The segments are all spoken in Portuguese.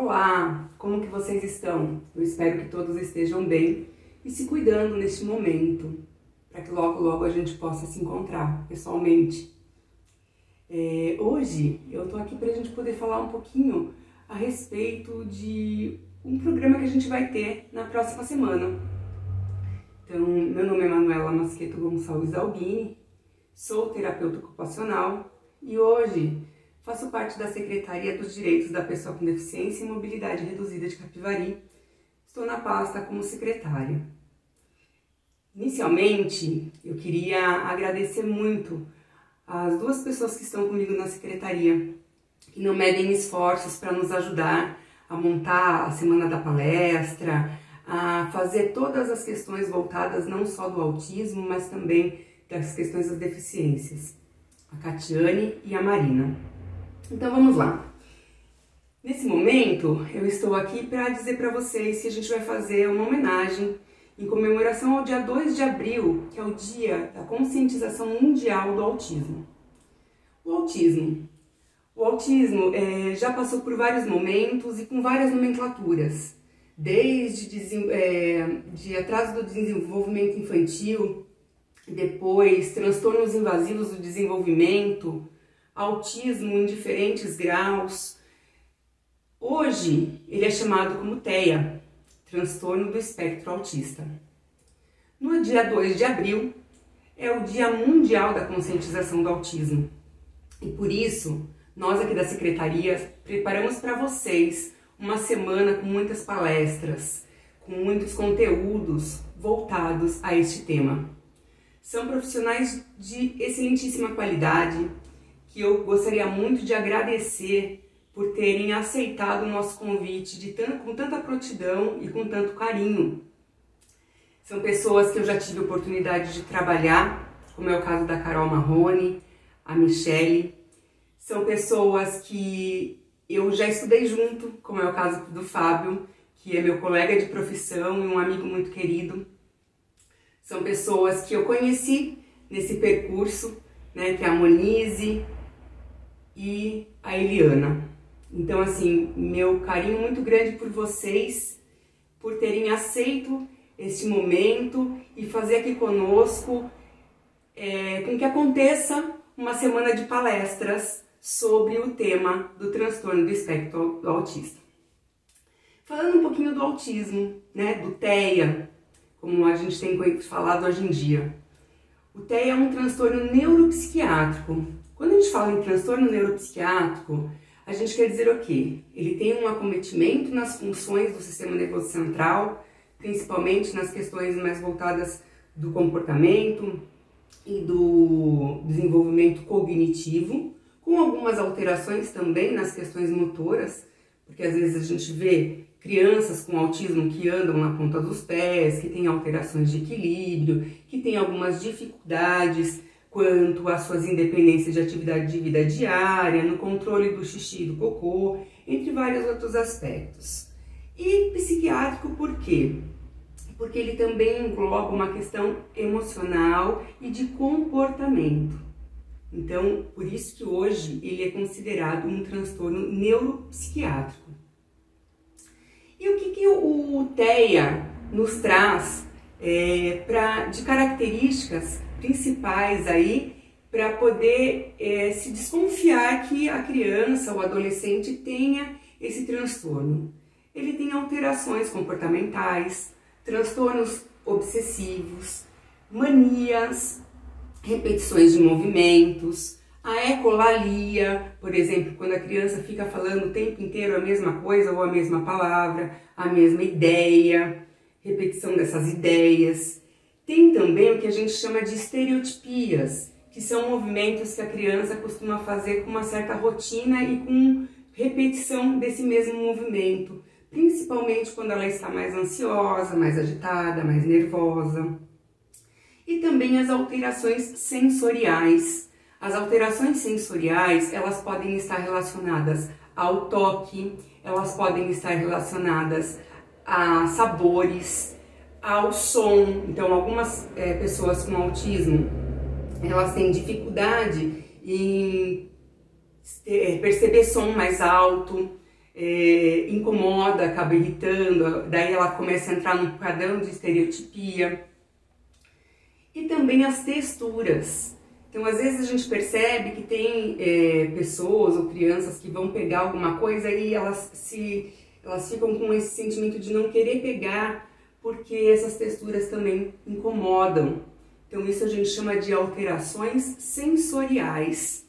Olá, como que vocês estão? Eu espero que todos estejam bem e se cuidando neste momento, para que logo logo a gente possa se encontrar pessoalmente. Hoje eu tô aqui para a gente poder falar um pouquinho a respeito de um programa que a gente vai ter na próxima semana. Então, meu nome é Manuela Masqueto Gonçalves Albini, sou terapeuta ocupacional e hoje faço parte da Secretaria dos Direitos da Pessoa com Deficiência e Mobilidade Reduzida de Capivari. Estou na pasta como secretária. Inicialmente, eu queria agradecer muito as duas pessoas que estão comigo na secretaria, que não medem esforços para nos ajudar a montar a semana da palestra, a fazer todas as questões voltadas não só do autismo, mas também das questões das deficiências. A Catiane e a Marina. Então vamos lá. Nesse momento eu estou aqui para dizer para vocês que a gente vai fazer uma homenagem em comemoração ao dia 2 de abril, que é o dia da conscientização mundial do autismo. O autismo já passou por vários momentos e com várias nomenclaturas, desde de atraso do desenvolvimento infantil, depois transtornos invasivos do desenvolvimento, autismo em diferentes graus. Hoje ele é chamado como TEA, transtorno do espectro autista. No dia 2 de abril é o Dia Mundial da Conscientização do Autismo. E por isso, nós aqui da Secretaria preparamos para vocês uma semana com muitas palestras, com muitos conteúdos voltados a este tema. São profissionais de excelentíssima qualidade, que eu gostaria muito de agradecer por terem aceitado o nosso convite com tanta prontidão e com tanto carinho. São pessoas que eu já tive a oportunidade de trabalhar, como é o caso da Carol Marrone, a Michele. São pessoas que eu já estudei junto, como é o caso do Fábio, que é meu colega de profissão e um amigo muito querido. São pessoas que eu conheci nesse percurso, que é a Monize e a Eliana. Então, assim, meu carinho muito grande por vocês, por terem aceito este momento e fazer aqui conosco com que aconteça uma semana de palestras sobre o tema do transtorno do espectro autista. Falando um pouquinho do autismo, do TEA, como a gente tem falado hoje em dia. O TEA é um transtorno neuropsiquiátrico. Quando a gente fala em transtorno neuropsiquiátrico, a gente quer dizer o quê? Ele tem um acometimento nas funções do sistema nervoso central, principalmente nas questões mais voltadas do comportamento e do desenvolvimento cognitivo, com algumas alterações também nas questões motoras, porque às vezes a gente vê crianças com autismo que andam na ponta dos pés, que têm alterações de equilíbrio, que têm algumas dificuldades quanto às suas independências de atividade de vida diária, no controle do xixi e do cocô, entre vários outros aspectos. E psiquiátrico por quê? Porque ele também engloba uma questão emocional e de comportamento. Então, por isso que hoje ele é considerado um transtorno neuropsiquiátrico. E o que o TEA nos traz de características principais aí para poder se desconfiar que a criança ou adolescente tenha esse transtorno? Ele tem alterações comportamentais, transtornos obsessivos, manias, repetições de movimentos, a ecolalia, por exemplo, quando a criança fica falando o tempo inteiro a mesma coisa ou a mesma palavra, a mesma ideia, repetição dessas ideias. Tem também o que a gente chama de estereotipias, que são movimentos que a criança costuma fazer com uma certa rotina e com repetição desse mesmo movimento, principalmente quando ela está mais ansiosa, mais agitada, mais nervosa. E também as alterações sensoriais. As alterações sensoriais, elas podem estar relacionadas ao toque, elas podem estar relacionadas a sabores, ao som. Então, algumas pessoas com autismo, elas têm dificuldade em perceber som mais alto, incomoda, acaba irritando, daí ela começa a entrar num padrão de estereotipia. E também as texturas. Então, às vezes a gente percebe que tem pessoas ou crianças que vão pegar alguma coisa e elas ficam com esse sentimento de não querer pegar, porque essas texturas também incomodam. Então, isso a gente chama de alterações sensoriais.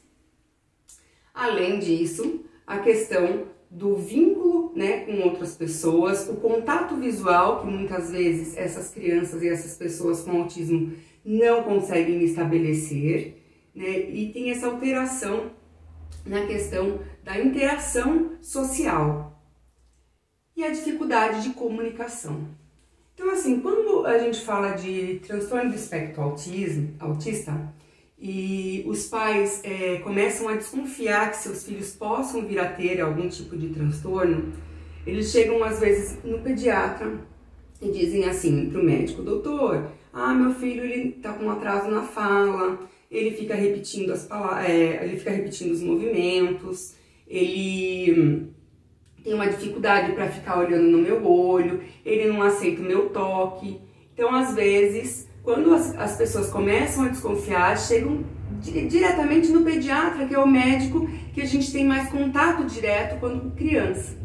Além disso, a questão do vínculo, né, com outras pessoas, o contato visual, que muitas vezes essas crianças e essas pessoas com autismo não conseguem estabelecer, né, e tem essa alteração na questão da interação social e a dificuldade de comunicação. Então, assim, quando a gente fala de transtorno do espectro autista e os pais começam a desconfiar que seus filhos possam vir a ter algum tipo de transtorno, eles chegam às vezes no pediatra e dizem assim para o médico: doutor, meu filho ele tá com um atraso na fala, ele fica repetindo as palavras, ele fica repetindo os movimentos, ele tem uma dificuldade para ficar olhando no meu olho, ele não aceita o meu toque. Então, às vezes, quando as pessoas começam a desconfiar, chegam diretamente no pediatra, que é o médico que a gente tem mais contato direto quando criança.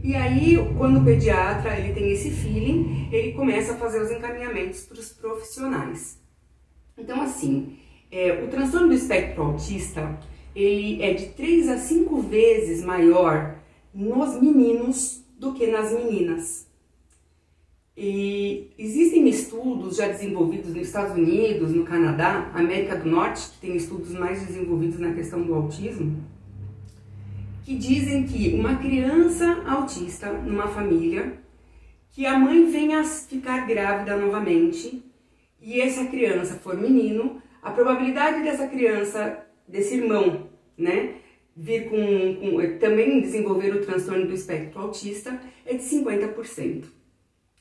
E aí, quando o pediatra ele tem esse feeling, ele começa a fazer os encaminhamentos para os profissionais. Então, assim, o transtorno do espectro autista, ele é de 3 a 5 vezes maior nos meninos do que nas meninas. E existem estudos já desenvolvidos nos Estados Unidos, no Canadá, América do Norte, que tem estudos mais desenvolvidos na questão do autismo, que dizem que uma criança autista numa família, que a mãe venha a ficar grávida novamente e essa criança for menino, a probabilidade dessa criança, desse irmão, né, vir também desenvolver o transtorno do espectro autista é de 50%.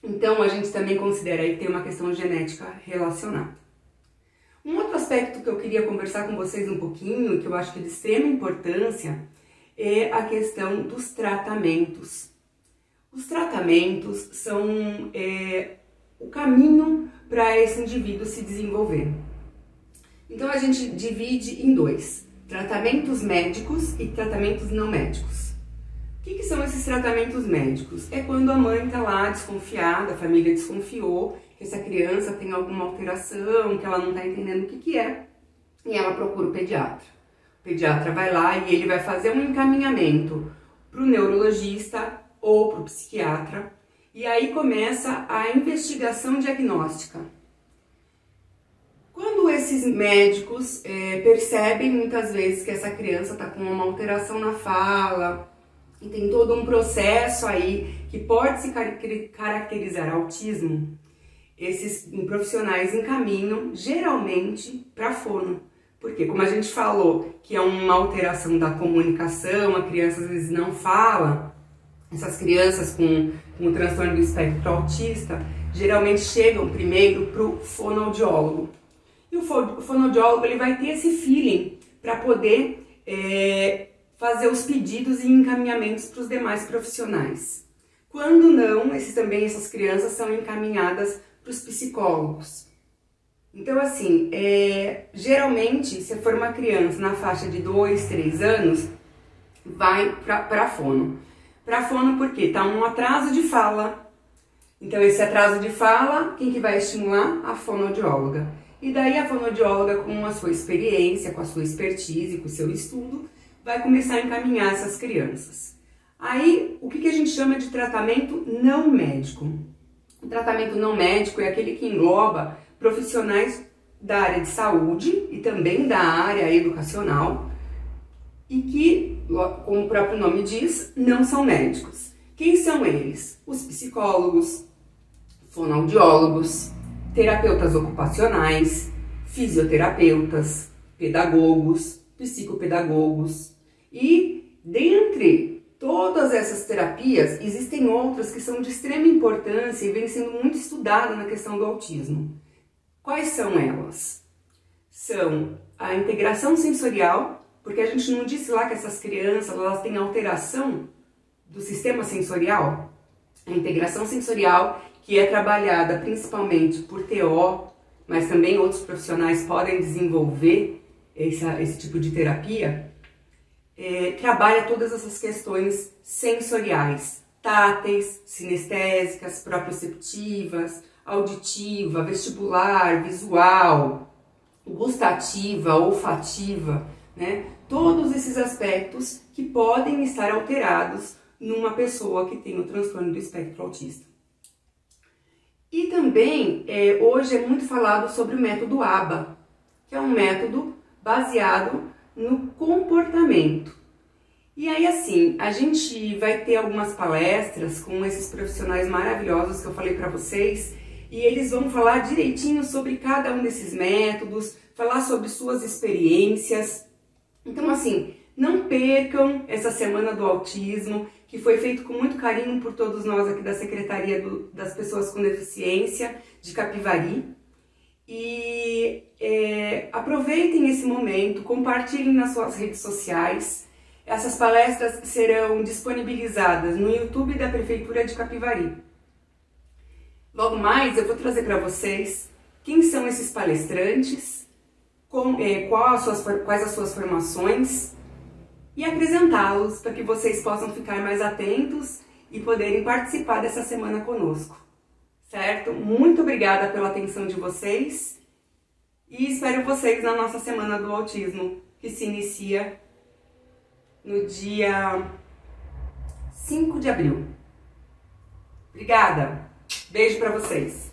Então, a gente também considera aí que tem uma questão genética relacionada. Um outro aspecto que eu queria conversar com vocês um pouquinho, que eu acho que é de extrema importância, é a questão dos tratamentos. Os tratamentos são o caminho para esse indivíduo se desenvolver. Então, a gente divide em 2, tratamentos médicos e tratamentos não médicos. O que são esses tratamentos médicos? É quando a mãe está lá desconfiada, a família desconfiou que essa criança tem alguma alteração, que ela não está entendendo o que é, e ela procura o pediatra. O pediatra vai lá e ele vai fazer um encaminhamento para o neurologista ou para o psiquiatra, e aí começa a investigação diagnóstica. Quando esses médicos percebem muitas vezes que essa criança está com uma alteração na fala, e tem todo um processo aí que pode se caracterizar autismo, esses profissionais encaminham geralmente para fono. Porque, como a gente falou, que é uma alteração da comunicação, a criança às vezes não fala, essas crianças com o transtorno do espectro autista geralmente chegam primeiro para o fonoaudiólogo. E o fonoaudiólogo ele vai ter esse feeling para poder fazer os pedidos e encaminhamentos para os demais profissionais. Quando não, essas crianças são encaminhadas para os psicólogos. Então, assim, geralmente, se for uma criança na faixa de 2, 3 anos, vai para fono. Para fono porque está um atraso de fala. Então, esse atraso de fala, quem que vai estimular? A fonoaudióloga. E daí a fonoaudióloga, com a sua experiência, com a sua expertise, com o seu estudo, vai começar a encaminhar essas crianças. Aí, o que a gente chama de tratamento não médico? O tratamento não médico é aquele que engloba profissionais da área de saúde e também da área educacional e que, como o próprio nome diz, não são médicos. Quem são eles? Os psicólogos, fonoaudiólogos, terapeutas ocupacionais, fisioterapeutas, pedagogos, psicopedagogos. E dentre todas essas terapias, existem outras que são de extrema importância e vêm sendo muito estudadas na questão do autismo. Quais são elas? São a integração sensorial, porque a gente não disse lá que essas crianças elas têm alteração do sistema sensorial, a integração sensorial, que é trabalhada principalmente por TO, mas também outros profissionais podem desenvolver esse tipo de terapia, trabalha todas essas questões sensoriais, táteis, sinestésicas, proprioceptivas, auditiva, vestibular, visual, gustativa, olfativa, né? Todos esses aspectos que podem estar alterados numa pessoa que tem o transtorno do espectro autista. E também, hoje é muito falado sobre o método ABA, que é um método baseado no comportamento. E aí, assim, a gente vai ter algumas palestras com esses profissionais maravilhosos que eu falei para vocês, e eles vão falar direitinho sobre cada um desses métodos, falar sobre suas experiências. Então, assim, não percam essa Semana do Autismo, que foi feito com muito carinho por todos nós aqui da Secretaria das Pessoas com Deficiência de Capivari. E aproveitem esse momento, compartilhem nas suas redes sociais. Essas palestras serão disponibilizadas no YouTube da Prefeitura de Capivari. Logo mais eu vou trazer para vocês quem são esses palestrantes, quais as suas formações e apresentá-los para que vocês possam ficar mais atentos e poderem participar dessa semana conosco. Certo? Muito obrigada pela atenção de vocês e espero vocês na nossa Semana do Autismo, que se inicia no dia 5 de abril. Obrigada! Beijo para vocês!